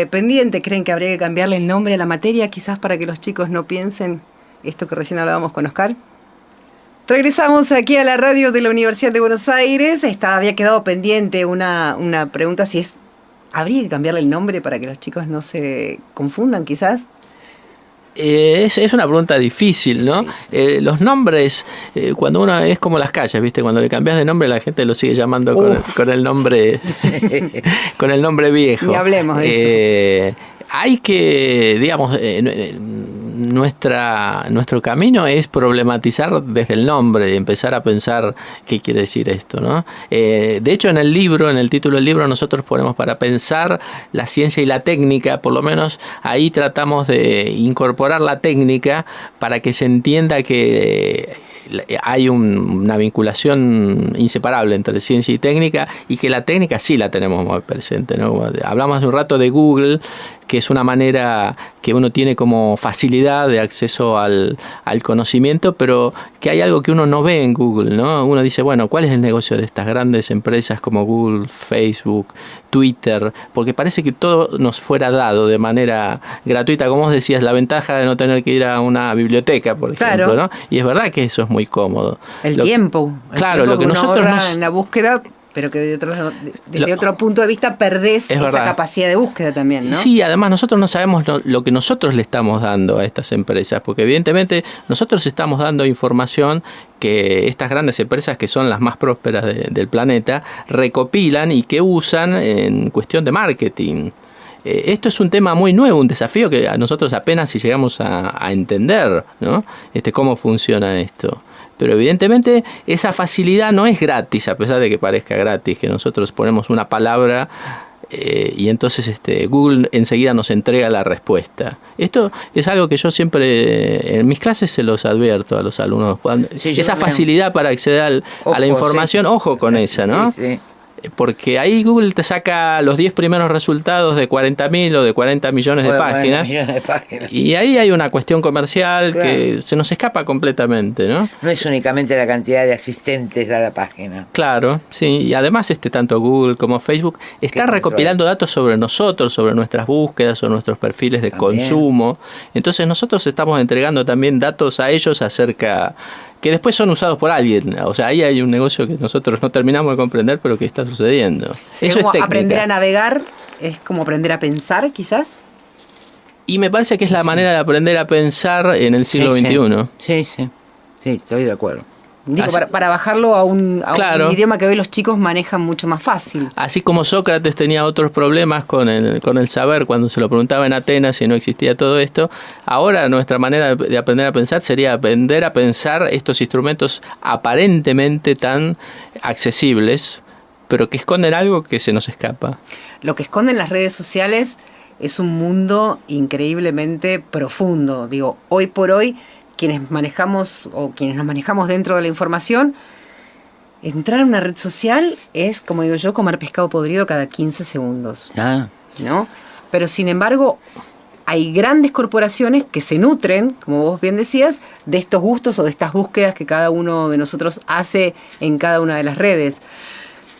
pendiente. ¿Creen que habría que cambiarle el nombre a la materia, quizás para que los chicos no piensen esto que recién hablábamos con Oscar? Regresamos aquí a la radio de la Universidad de Buenos Aires. Había quedado pendiente una pregunta, habría que cambiarle el nombre para que los chicos no se confundan, quizás. Es una pregunta difícil, ¿no? Sí. Los nombres, cuando uno es como las calles, ¿viste? Cuando le cambias de nombre, la gente lo sigue llamando con el nombre con el nombre viejo. Y hablemos de eso. Hay que, digamos, nuestro camino es problematizar desde el nombre y empezar a pensar qué quiere decir esto, ¿no? De hecho, en el título del libro, nosotros ponemos para pensar la ciencia y la técnica, por lo menos ahí tratamos de incorporar la técnica para que se entienda que hay una vinculación inseparable entre ciencia y técnica, y que la técnica sí la tenemos muy presente, ¿no? Hablamos hace un rato de Google, que es una manera que uno tiene como facilidad de acceso al conocimiento, pero que hay algo que uno no ve en Google, ¿no? Uno dice, bueno, ¿cuál es el negocio de estas grandes empresas como Google, Facebook, Twitter? Porque parece que todo nos fuera dado de manera gratuita, como vos decías, la ventaja de no tener que ir a una biblioteca, por ejemplo, claro, ¿no? Y es verdad que eso es muy cómodo. El tiempo lo que nosotros en la búsqueda, pero que desde otro punto de vista perdés esa capacidad de búsqueda también, ¿no? Sí, además nosotros no sabemos lo que nosotros le estamos dando a estas empresas, porque evidentemente nosotros estamos dando información que estas grandes empresas, que son las más prósperas del planeta, recopilan y que usan en cuestión de marketing. Esto es un tema muy nuevo, un desafío que a nosotros apenas si llegamos a entender, ¿no? Cómo funciona esto. Pero evidentemente esa facilidad no es gratis, a pesar de que parezca gratis, que nosotros ponemos una palabra y entonces Google enseguida nos entrega la respuesta. Esto es algo que yo siempre en mis clases se los advierto a los alumnos. Esa facilidad para acceder a la información, ojo con esa, ¿no? Sí. Porque ahí Google te saca los 10 primeros resultados de 40.000 o de 40 millones de páginas. Y ahí hay una cuestión comercial, claro, que se nos escapa completamente, ¿no? No es únicamente la cantidad de asistentes a la página. Claro, sí. Y además tanto Google como Facebook están recopilando datos sobre nosotros, sobre nuestras búsquedas, sobre nuestros perfiles de consumo. Entonces nosotros estamos entregando también datos a ellos acerca, que después son usados por alguien. O sea, ahí hay un negocio que nosotros no terminamos de comprender, pero que está sucediendo. Sí, eso es técnica. Aprender a navegar es como aprender a pensar, quizás. Y me parece que es la manera de aprender a pensar en el siglo XXI. Sí, estoy de acuerdo. Digo, para bajarlo a un idioma que hoy los chicos manejan mucho más fácil. Así como Sócrates tenía otros problemas con el saber cuando se lo preguntaba en Atenas y no existía todo esto, ahora nuestra manera de aprender a pensar sería aprender a pensar estos instrumentos aparentemente tan accesibles, pero que esconden algo que se nos escapa. Lo que esconden las redes sociales es un mundo increíblemente profundo. Digo, hoy por hoy, quienes nos manejamos dentro de la información, entrar a una red social es, como digo yo, comer pescado podrido cada 15 segundos. ¿No? Pero sin embargo, hay grandes corporaciones que se nutren, como vos bien decías, de estos gustos o de estas búsquedas que cada uno de nosotros hace en cada una de las redes.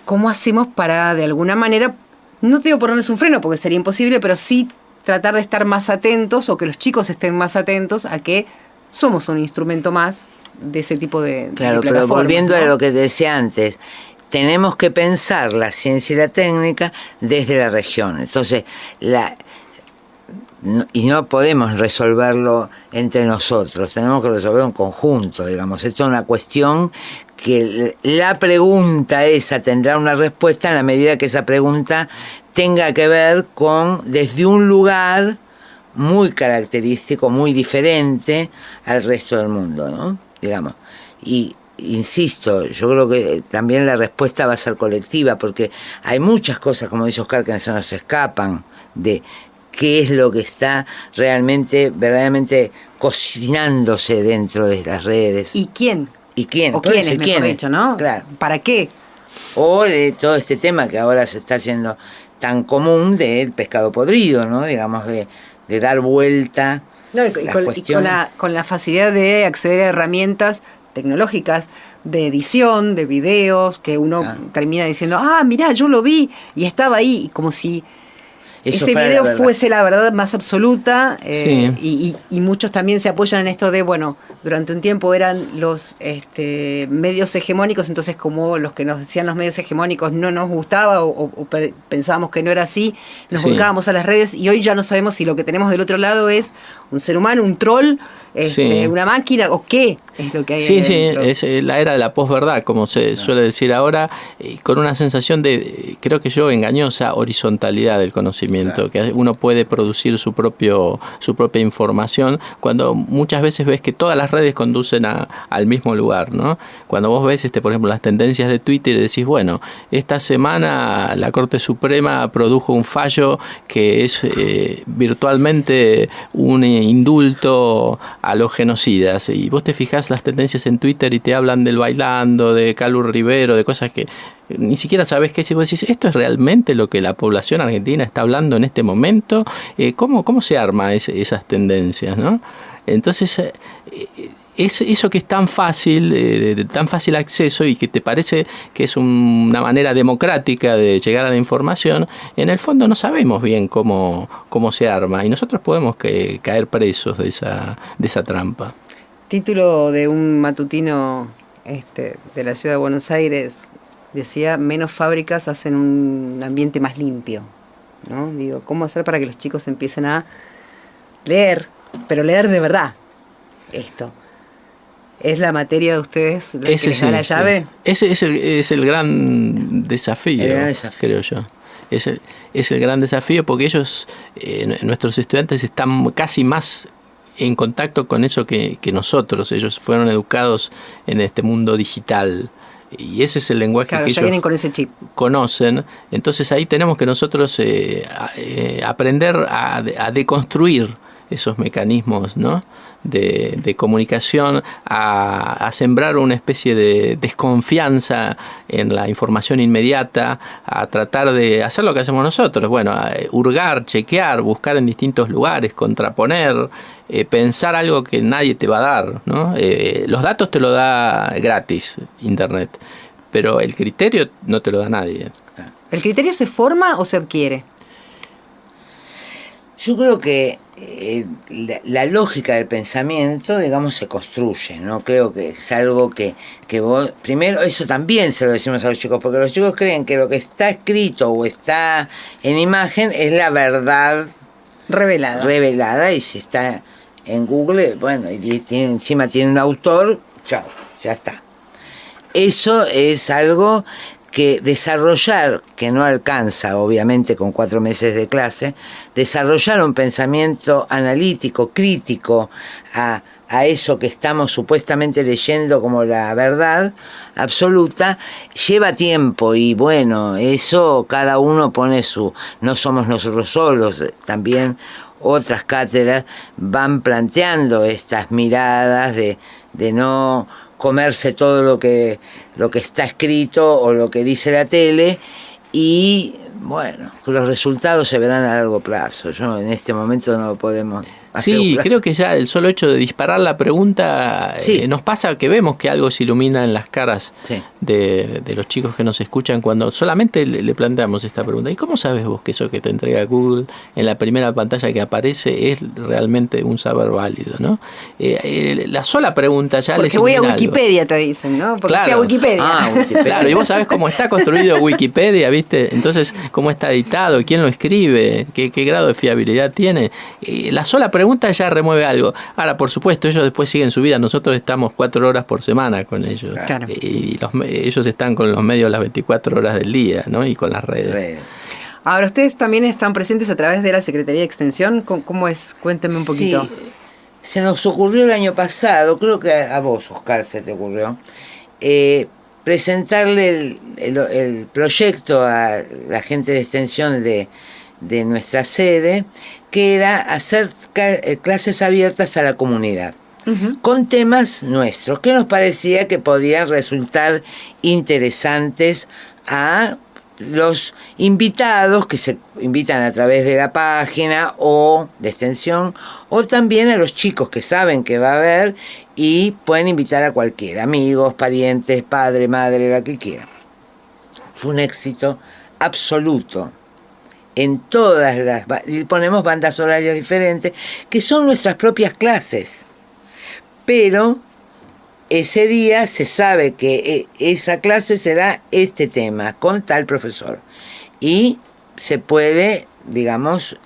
¿Cómo hacemos para, de alguna manera, no te digo ponerles un freno porque sería imposible, pero sí tratar de estar más atentos, o que los chicos estén más atentos a que somos un instrumento más de ese tipo de Claro, pero volviendo, ¿no?, a lo que decía antes, tenemos que pensar la ciencia y la técnica desde la región. Entonces, no podemos resolverlo entre nosotros, tenemos que resolverlo en conjunto, digamos. Esto es una cuestión que la pregunta esa tendrá una respuesta en la medida que esa pregunta tenga que ver con, desde un lugar muy característico, muy diferente al resto del mundo, ¿no? Digamos. Y insisto, yo creo que también la respuesta va a ser colectiva, porque hay muchas cosas, como dice Oscar, que se nos escapan de qué es lo que está verdaderamente cocinándose dentro de las redes. ¿Y quién? ¿Y quién? O quiénes, mejor dicho, ¿no? Claro. ¿Para qué? O de todo este tema que ahora se está haciendo tan común del pescado podrido, ¿no? Digamos, de dar vuelta. No, con la facilidad de acceder a herramientas tecnológicas de edición, de videos, que uno termina diciendo, mirá, yo lo vi y estaba ahí, y como si ese video fuese la verdad más absoluta. Sí. Y muchos también se apoyan en esto de, bueno, durante un tiempo eran los medios hegemónicos, entonces como los que nos decían los medios hegemónicos no nos gustaba o pensábamos que no era así, nos volcábamos a las redes y hoy ya no sabemos si lo que tenemos del otro lado es un ser humano, un troll, una máquina o qué es lo que hay Sí, adentro. es la era de la posverdad, como se suele decir ahora, con una sensación de, creo que yo, engañosa horizontalidad del conocimiento, que uno puede producir su propia información, cuando muchas veces ves que todas las redes conducen al mismo lugar, ¿no? Cuando vos ves, por ejemplo, las tendencias de Twitter y decís, bueno, esta semana la Corte Suprema produjo un fallo que es virtualmente un indulto a los genocidas, y vos te fijás las tendencias en Twitter y te hablan del bailando, de Calu Rivero, de cosas que ni siquiera sabes qué, si vos decís, ¿esto es realmente lo que la población argentina está hablando en este momento? ¿Cómo se arma esas tendencias, ¿no? Entonces, es eso que es tan fácil, de tan fácil acceso y que te parece que es una manera democrática de llegar a la información, en el fondo no sabemos bien cómo se arma y nosotros podemos caer presos de esa trampa. Título de un matutino de la ciudad de Buenos Aires decía: menos fábricas hacen un ambiente más limpio, ¿no? Digo, ¿cómo hacer para que los chicos empiecen a leer, pero leer de verdad esto? ¿Es la materia de ustedes lo que les da la llave? Sí. Ese es el gran desafío, creo yo. Es el gran desafío porque ellos, nuestros estudiantes, están casi más en contacto con eso que nosotros. Ellos fueron educados en este mundo digital y ese es el lenguaje que ellos vienen con ese chip. Conocen. Entonces ahí tenemos que nosotros aprender a deconstruir esos mecanismos, ¿no?, de comunicación, a sembrar una especie de desconfianza en la información inmediata, a tratar de hacer lo que hacemos nosotros, bueno, a hurgar, chequear, buscar en distintos lugares, contraponer, pensar algo que nadie te va a dar, ¿no? Los datos te lo da gratis Internet, pero el criterio no te lo da nadie. ¿El criterio se forma o se adquiere? Yo creo que la lógica del pensamiento, digamos, se construye, ¿no? Creo que es algo que vos... Primero, eso también se lo decimos a los chicos, porque los chicos creen que lo que está escrito o está en imagen es la verdad revelada, y si está en Google, bueno, y encima tiene un autor, chao, ya está. Eso es algo que desarrollar, que no alcanza obviamente con 4 meses de clase, desarrollar un pensamiento analítico, crítico a eso que estamos supuestamente leyendo como la verdad absoluta, lleva tiempo. Y bueno, eso cada uno pone no somos nosotros solos, también otras cátedras van planteando estas miradas de no comerse todo lo que está escrito o lo que dice la tele, y bueno, los resultados se verán a largo plazo. Yo en este momento no lo podemos asegurar. Sí, creo que ya el solo hecho de disparar la pregunta, nos pasa que vemos que algo se ilumina en las caras de los chicos que nos escuchan cuando solamente le planteamos esta pregunta. ¿Y cómo sabes vos que eso que te entrega Google en la primera pantalla que aparece es realmente un saber válido, ¿no? La sola pregunta ya les ilumina. Porque voy a algo. Wikipedia, te dicen, ¿no? Porque claro. fui a Wikipedia. Wikipedia. Claro, y vos sabés cómo está construido Wikipedia, ¿viste? Entonces, cómo está editado, quién lo escribe, qué grado de fiabilidad tiene. La sola pregunta ya remueve algo. Ahora, por supuesto, ellos después siguen su vida. Nosotros estamos 4 horas por semana con ellos. Claro. Y ellos están con los medios las 24 horas del día, ¿no? Y con las redes. Ahora, ustedes también están presentes a través de la Secretaría de Extensión. ¿Cómo es? Cuénteme un poquito. Sí, se nos ocurrió el año pasado, creo que a vos, Oscar, se te ocurrió, presentarle el proyecto a la gente de Extensión de nuestra sede, que era hacer clases abiertas a la comunidad, con temas nuestros, que nos parecía que podían resultar interesantes a los invitados que se invitan a través de la página o de Extensión, o también a los chicos que saben que va a haber y pueden invitar a cualquiera, amigos, parientes, padre, madre, la que quieran. Fue un éxito absoluto. En todas ponemos bandas horarias diferentes, que son nuestras propias clases. pero ese día se sabe que esa clase será este tema, con tal profesor. Y se puede, digamos,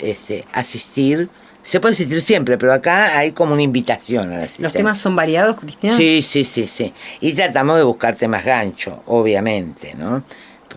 asistir. Se puede asistir siempre, pero acá hay como una invitación a la asistencia. ¿Los temas son variados, Cristina? Sí. Y tratamos de buscar temas gancho, obviamente, ¿no?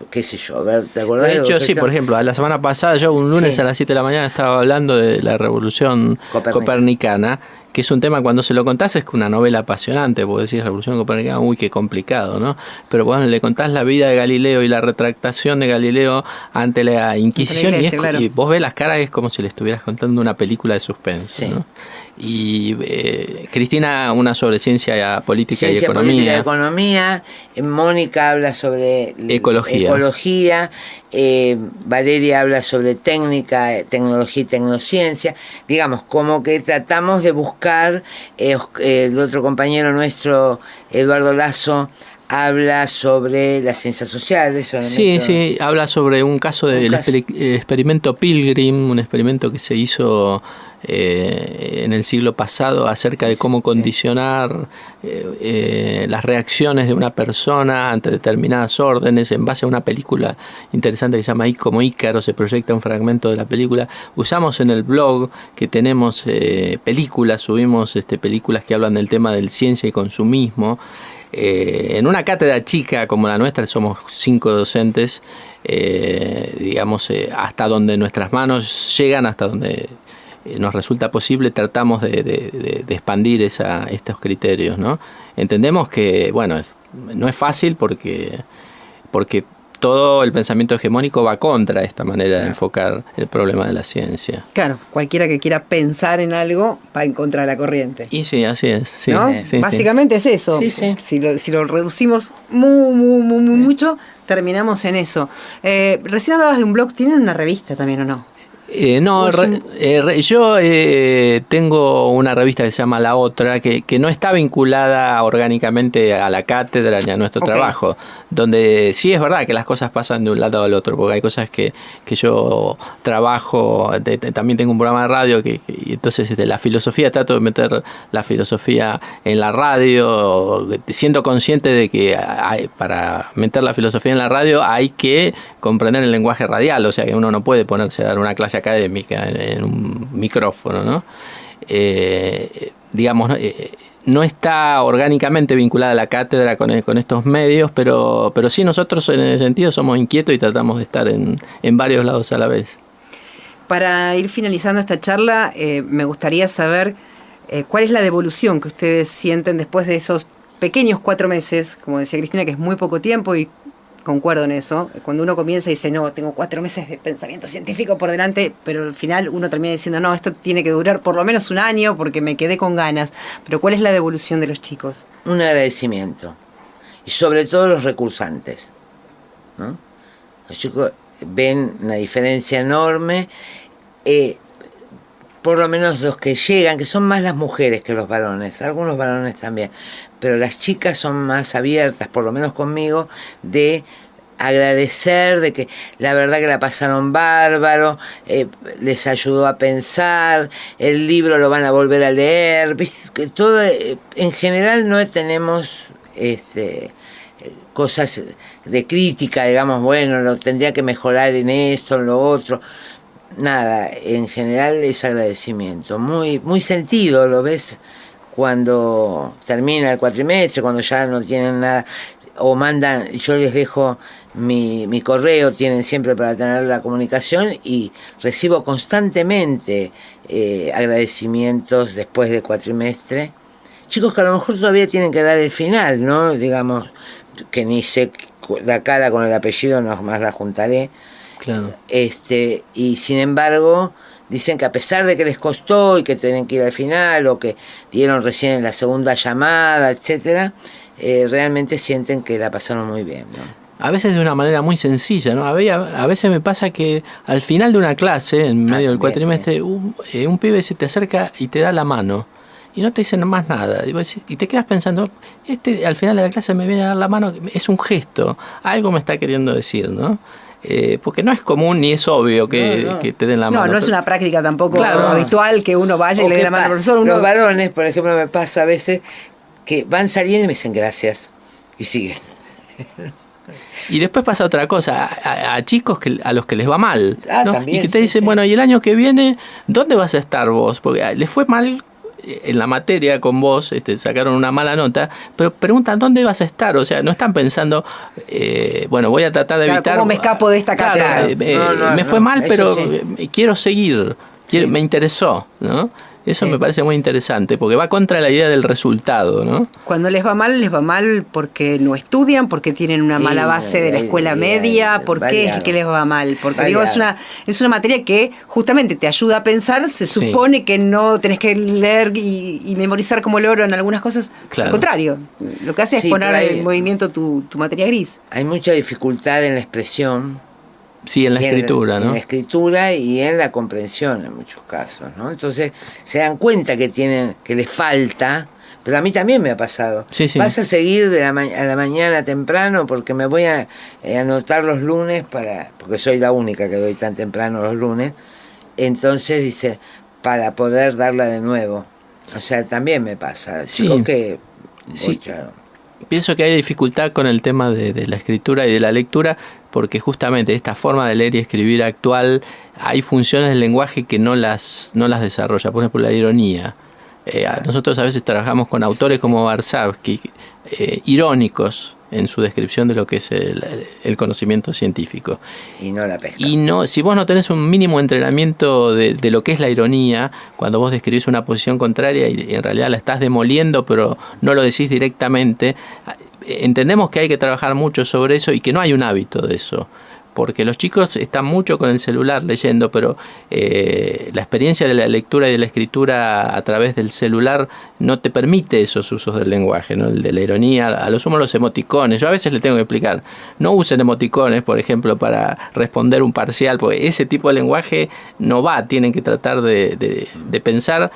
Qué sé yo, a ver, ¿te acordás? De hecho, sí, por ejemplo, la semana pasada, yo un lunes a las 7 de la mañana estaba hablando de la revolución copernicana, que es un tema, cuando se lo contás, es una novela apasionante, porque decís revolución copernicana, uy, qué complicado, ¿no? Pero cuando le contás la vida de Galileo y la retractación de Galileo ante la Inquisición, la iglesia, claro. Y vos ves las caras, es como si le estuvieras contando una película de suspense, ¿no? Y Cristina, una sobre ciencia política y economía. Política y economía. Mónica habla sobre ecología. Valeria habla sobre técnica, tecnología y tecnociencia. Digamos, como que tratamos de buscar, el otro compañero nuestro, Eduardo Lazo, habla sobre las ciencias sociales. Sí, habla sobre un caso del experimento Pilgrim, un experimento que se hizo en el siglo pasado acerca de cómo condicionar las reacciones de una persona ante determinadas órdenes en base a una película interesante que se llama como Ícaro. Se proyecta un fragmento de la película. Usamos en el blog que tenemos películas, subimos películas que hablan del tema del ciencia y consumismo. En una cátedra chica como la nuestra, somos 5 docentes, digamos, hasta donde nuestras manos llegan, hasta donde nos resulta posible, tratamos de expandir estos criterios, ¿no? Entendemos que, bueno, no es fácil porque todo el pensamiento hegemónico va contra esta manera de enfocar el problema de la ciencia. Claro, cualquiera que quiera pensar en algo va en contra de la corriente. Y sí, así es. Sí, ¿no? Sí, básicamente es eso. Sí. Si lo reducimos mucho, terminamos en eso. Recién hablabas de un blog, ¿tienen una revista también o no? No, yo tengo una revista que se llama La Otra, que no está vinculada orgánicamente a la cátedra ni a nuestro trabajo, donde sí es verdad que las cosas pasan de un lado al otro, porque hay cosas que yo trabajo, también tengo un programa de radio, y entonces la filosofía, trato de meter la filosofía en la radio, siendo consciente de que para meter la filosofía en la radio hay que comprender el lenguaje radial, o sea que uno no puede ponerse a dar una clase académica en un micrófono, ¿no? Digamos, no está orgánicamente vinculada a la cátedra con estos medios, pero sí nosotros en ese sentido somos inquietos y tratamos de estar en varios lados a la vez. Para ir finalizando esta charla, me gustaría saber cuál es la devolución que ustedes sienten después de esos pequeños 4 meses, como decía Cristina, que es muy poco tiempo, y concuerdo en eso. Cuando uno comienza y dice, no, tengo 4 meses de pensamiento científico por delante, pero al final uno termina diciendo, no, esto tiene que durar por lo menos un año porque me quedé con ganas. Pero ¿cuál es la devolución de los chicos? Un agradecimiento. Y sobre todo los recursantes, ¿no? Los chicos ven una diferencia enorme. Por lo menos los que llegan, que son más las mujeres que los varones, algunos varones también, pero las chicas son más abiertas, por lo menos conmigo, de agradecer, de que la verdad que la pasaron bárbaro, les ayudó a pensar, el libro lo van a volver a leer, que todo, en general no tenemos cosas de crítica, digamos, bueno, lo tendría que mejorar en esto, en lo otro. Nada, en general es agradecimiento, muy sentido, lo ves cuando termina el cuatrimestre, cuando ya no tienen nada, o mandan, yo les dejo mi correo, tienen siempre para tener la comunicación, y recibo constantemente agradecimientos después del cuatrimestre. Chicos que a lo mejor todavía tienen que dar el final, ¿no? Digamos, que ni sé la cara con el apellido, no más la juntaré. Claro. Y sin embargo dicen que a pesar de que les costó y que tienen que ir al final, o que dieron recién en la segunda llamada, etcétera, realmente sienten que la pasaron muy bien, ¿no? A veces de una manera muy sencilla, ¿no? A veces me pasa que al final de una clase, en medio del cuatrimestre, un pibe se te acerca y te da la mano y no te dicen más nada, y te quedas pensando, al final de la clase me viene a dar la mano, es un gesto, algo me está queriendo decir, ¿no? porque no es común ni es obvio que te den la mano. No es una práctica tampoco habitual que uno vaya y le dé la mano al profesor. Los varones, por ejemplo, me pasa a veces que van saliendo y me dicen gracias y siguen. Y después pasa otra cosa, a chicos a los que les va mal, ¿no? También, y que te dicen, bueno, y el año que viene, ¿dónde vas a estar vos? Porque les fue mal en la materia con vos, sacaron una mala nota, pero preguntan, ¿dónde vas a estar? O sea, no están pensando, bueno, voy a tratar de evitar... ¿Cómo me escapo de esta cátedra? Me fue mal, pero quiero seguir, me interesó, ¿no? Eso me parece muy interesante, porque va contra la idea del resultado, ¿no? Cuando les va mal porque no estudian, porque tienen una mala base de la escuela media, ¿por qué es que les va mal? Porque digo, es una materia que justamente te ayuda a pensar, se supone que no tenés que leer y memorizar como loro en algunas cosas, al contrario, lo que hace es poner en movimiento tu materia gris. Hay mucha dificultad en la expresión. Sí, en la escritura, ¿no? En la escritura y en la comprensión en muchos casos, ¿no? Entonces se dan cuenta que les falta, pero a mí también me ha pasado. Sí. Vas a seguir a la mañana temprano porque me voy a anotar los lunes porque soy la única que doy tan temprano los lunes. Entonces dice, para poder darla de nuevo. O sea, también me pasa. Sí. Pienso que hay dificultad con el tema de la escritura y de la lectura, porque justamente esta forma de leer y escribir actual, hay funciones del lenguaje que no las desarrolla. Por ejemplo, la ironía. Nosotros a veces trabajamos con autores como Varsavsky, irónicos en su descripción de lo que es el conocimiento científico. Y no la pesca. Y si vos no tenés un mínimo entrenamiento de lo que es la ironía, cuando vos describís una posición contraria y en realidad la estás demoliendo, pero no lo decís directamente, entendemos que hay que trabajar mucho sobre eso y que no hay un hábito de eso. Porque los chicos están mucho con el celular leyendo, pero la experiencia de la lectura y de la escritura a través del celular no te permite esos usos del lenguaje, ¿no? El de la ironía, a lo sumo los emoticones. Yo a veces les tengo que explicar, no usen emoticones, por ejemplo, para responder un parcial, porque ese tipo de lenguaje no va, tienen que tratar de pensar.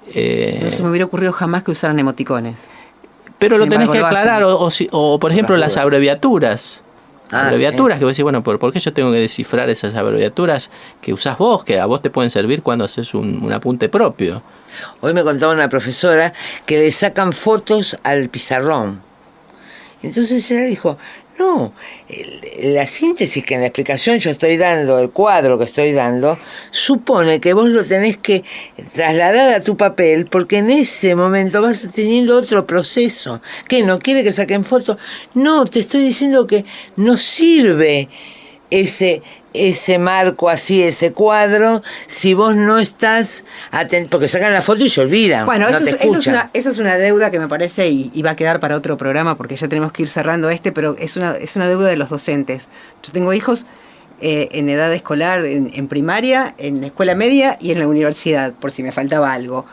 No se me hubiera ocurrido jamás que usaran emoticones. Pero lo tenés que aclarar, o por ejemplo las abreviaturas. Abreviaturas que vos decís, bueno, ¿por qué yo tengo que descifrar esas abreviaturas que usás vos, que a vos te pueden servir cuando haces un apunte propio? Hoy me contaba una profesora que le sacan fotos al pizarrón. Entonces ella dijo, no, la síntesis que en la explicación yo estoy dando, el cuadro que estoy dando, supone que vos lo tenés que trasladar a tu papel porque en ese momento vas teniendo otro proceso. ¿Qué? ¿No quiere que saquen fotos? No, te estoy diciendo que no sirve ese marco así, ese cuadro, si vos no estás atento, porque sacan la foto y se olvidan. Bueno, esa es una deuda que me parece y va a quedar para otro programa porque ya tenemos que ir cerrando pero es una deuda de los docentes. Yo tengo hijos en edad escolar, en primaria, en la escuela media y en la universidad, por si me faltaba algo.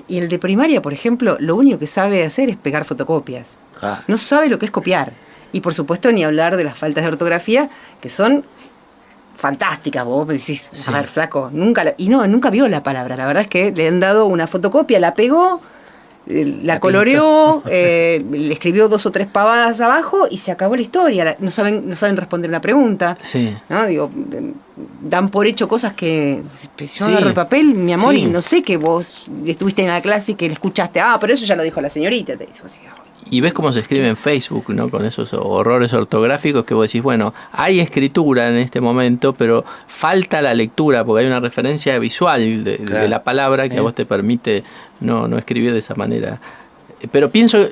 Y el de primaria, por ejemplo, lo único que sabe hacer es pegar fotocopias. No sabe lo que es copiar. Y por supuesto ni hablar de las faltas de ortografía, que son fantásticas. Vos me decís, a ver, flaco, nunca vio la palabra. La verdad es que le han dado una fotocopia, la pegó, la coloreó, le escribió 2 o 3 pavadas abajo y se acabó la historia. No saben responder una pregunta. Sí. ¿No? Digo, dan por hecho cosas que yo agarro el papel, mi amor, y no sé que vos estuviste en la clase y que le escuchaste. Pero eso ya lo dijo la señorita. Te dice, y ves cómo se escribe en Facebook, ¿no? Con esos horrores ortográficos que vos decís, bueno, hay escritura en este momento, pero falta la lectura, porque hay una referencia visual de la palabra que a vos te permite no escribir de esa manera. Pero pienso,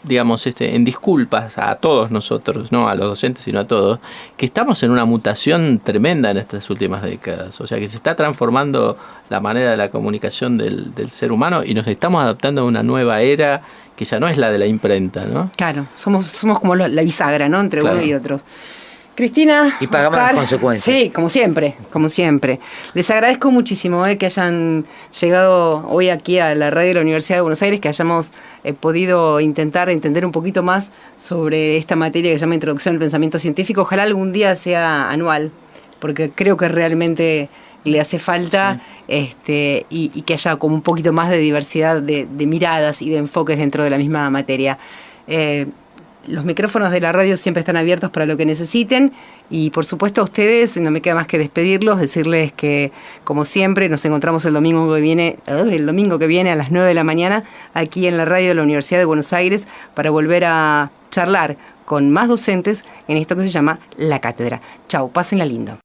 digamos, en disculpas a todos nosotros, no a los docentes, sino a todos, que estamos en una mutación tremenda en estas últimas décadas. O sea, que se está transformando la manera de la comunicación del ser humano y nos estamos adaptando a una nueva era que ya no es la de la imprenta, ¿no? Claro, somos como la bisagra, ¿no? Entre uno y otros. Cristina, y pagamos las consecuencias. Sí, como siempre. Les agradezco muchísimo que hayan llegado hoy aquí a la radio de la Universidad de Buenos Aires, que hayamos podido intentar entender un poquito más sobre esta materia que se llama Introducción al Pensamiento Científico. Ojalá algún día sea anual, porque creo que realmente le hace falta y que haya como un poquito más de diversidad de miradas y de enfoques dentro de la misma materia. los micrófonos de la radio siempre están abiertos para lo que necesiten y por supuesto a ustedes no me queda más que despedirlos, decirles que como siempre nos encontramos el domingo que viene a las 9 de la mañana aquí en la radio de la Universidad de Buenos Aires para volver a charlar con más docentes en esto que se llama La Cátedra. Chau, pásenla lindo.